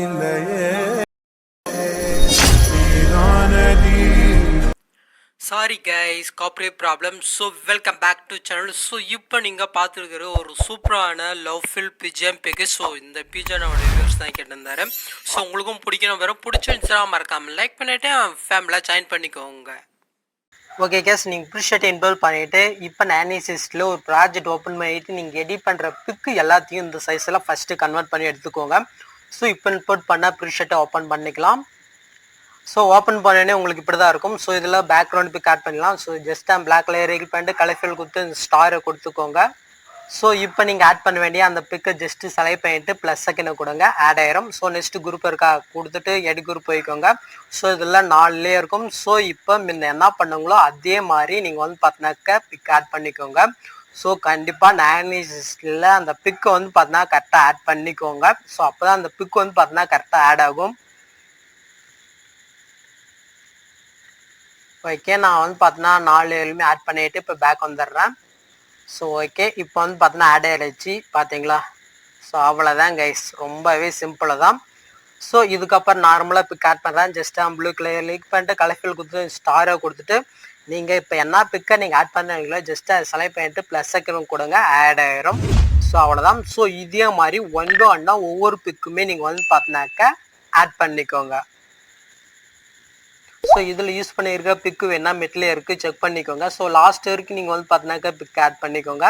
Illaye. Sorry guys, copyright problem. So welcome back to channel. So இப்போ நீங்க பார்த்துருக்கிற ஒரு சூப்பரான love feel BGM pack. So இந்த BGM ரிவ்யூஸ் தான் கேட்டிருந்தாரு. ஸோ உங்களுக்கும் பிடிக்கணும் வேறு பிடிச்சிருந்துச்சுன்னா மறக்காமல் லைக் பண்ணிவிட்டு ஃபேமிலியாக ஜாயின் பண்ணிக்கோங்க. ஓகே கேஸ், நீங்கள் ப்ரீஷர்ட் இன்வால்வ் பண்ணிவிட்டு இப்போ நானிசிஸ்டில் ஒரு ப்ராஜெக்ட் ஓப்பன் பண்ணிவிட்டு நீங்கள் எடிட் பண்ணுற பிக்கு எல்லாத்தையும் இந்த சைஸெல்லாம் ஃபஸ்ட்டு கன்வெர்ட் பண்ணி எடுத்துக்கோங்க. ஸோ இப்போ இம்போர்ட் பண்ண ப்ரீஷர்ட்டை ஓப்பன் பண்ணிக்கலாம். ஸோ ஓப்பன் பண்ணோடனே உங்களுக்கு இப்படி தான் இருக்கும். ஸோ இதில் பேக்ரவுண்ட் பிக் ஆட் பண்ணலாம். So just black layer click பண்ணிட்டு கலர்ஃபில் கொடுத்து ஸ்டாரை கொடுத்துக்கோங்க. ஸோ இப்போ நீங்கள் ஆட் பண்ண வேண்டிய அந்த பிக்கை ஜஸ்ட்டு செலக்ட் பண்ணிட்டு ப்ளஸ் செகண்ட் கொடுங்க, ஆட் ஆயிரும். ஸோ நெக்ஸ்ட்டு குரூப் இருக்கா கொடுத்துட்டு எடி குரூப் போய்க்கோங்க. ஸோ இதில் 4 லேயர் இருக்கும். ஸோ இப்போ முன்ன என்ன பண்ணுங்களோ அதே மாதிரி நீங்கள் வந்து பார்த்தினாக்க பிக் ஆட் பண்ணிக்கோங்க. ஸோ கண்டிப்பாக நானிசிஸ்டில் அந்த பிக்கை வந்து பார்த்தினா கரெக்டாக ஆட் பண்ணிக்கோங்க. ஸோ அப்போ தான் அந்த பிக் வந்து பார்த்தினா கரெக்டாக ஆட் ஆகும். ஓகே, நான் வந்து பார்த்தீங்கன்னா 4 லேயருமே ஆட் பண்ணிவிட்டு இப்போ பேக் வந்துடுறேன். ஸோ ஓகே, இப்போ வந்து பார்த்தீங்கன்னா ஆட் ஆகிடுச்சு பார்த்தீங்களா. ஸோ அவ்வளோதான் கைஸ், ரொம்பவே சிம்பிளாக தான். ஸோ இதுக்கப்புறம் நார்மலாக பிக் ஆட் பண்ணுறேன். ஜஸ்ட் ப்ளூ கலர் கிளிக் பண்ணிட்டு கலர்ஃபில் கொடுத்து ஸ்டாரை கொடுத்துட்டு நீங்கள் இப்போ என்ன பிக்கை நீங்கள் ஆட் பண்ணுறீங்களோ ஜஸ்ட் அதை செலக்ட் பண்ணிட்டு ப்ளஸ் செகண்ட் கொடுங்க, ஆட் ஆயிரும். ஸோ அவ்வளோதான். ஸோ இதே மாதிரி ஒன்றா ஒவ்வொரு பிக்குமே நீங்கள் வந்து பார்த்தினாக்க ஆட் பண்ணிக்கோங்க. ஸோ இதில் யூஸ் பண்ணியிருக்க பிக்கு வேணால் மெட்டில் இருக்குது, செக் பண்ணிக்கோங்க. ஸோ லாஸ்ட் வரைக்கும் நீங்கள் வந்து பார்த்தினாக்கா பிக் ஆட் பண்ணிக்கோங்க.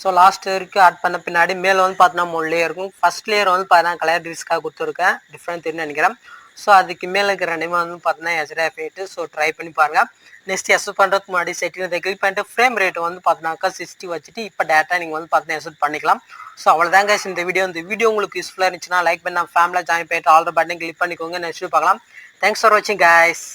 ஸோ லாஸ்ட் வரைக்கும் ஆட் பண்ண பின்னாடி மேலே வந்து பார்த்தீங்கன்னா 3 லேயர் இருக்கும். ஃபஸ்ட் லேயர் வந்து பார்த்தீங்கன்னா கலர் டிஸ்க்காக கொடுத்துருக்கேன், டிஃப்ரெண்ட் தெரியும் நினைக்கிறேன். ஸோ அதுக்கு மேலே இருக்கிற ரெண்டுமே வந்து பார்த்தீங்கன்னா எஸ்டாக போயிட்டு ஸோ ட்ரை பண்ணி பாருங்கள். நெக்ஸ்ட் எஸ் பண்ணுறதுக்கு முன்னாடி செட்டிங் இதை கிளிக் பண்ணிட்டு ஃப்ரேம் ரேட் வந்து பார்த்தீங்கன்னாக்கா 60 வச்சுட்டு இப்போ டேட்டா நீங்கள் வந்து பார்த்தீங்கன்னா எஸ்ட் பண்ணிக்கலாம். ஸோ அவ்வளோதான் கைஸ் இந்த வீடியோ உங்களுக்கு யூஸ்ஃபுல்லாக இருந்துச்சுன்னா லைக் பண்ணி ஃபேமிலியாக ஜாயின் பண்ணிட்டு ஆல்ரெடி பட்டன் கிளிக் பண்ணிக்கோங்க. நெக்ஸ்ட் பார்க்கலாம். தேங்க்ஸ் ஃபார் வாட்சிங் கைஸ்.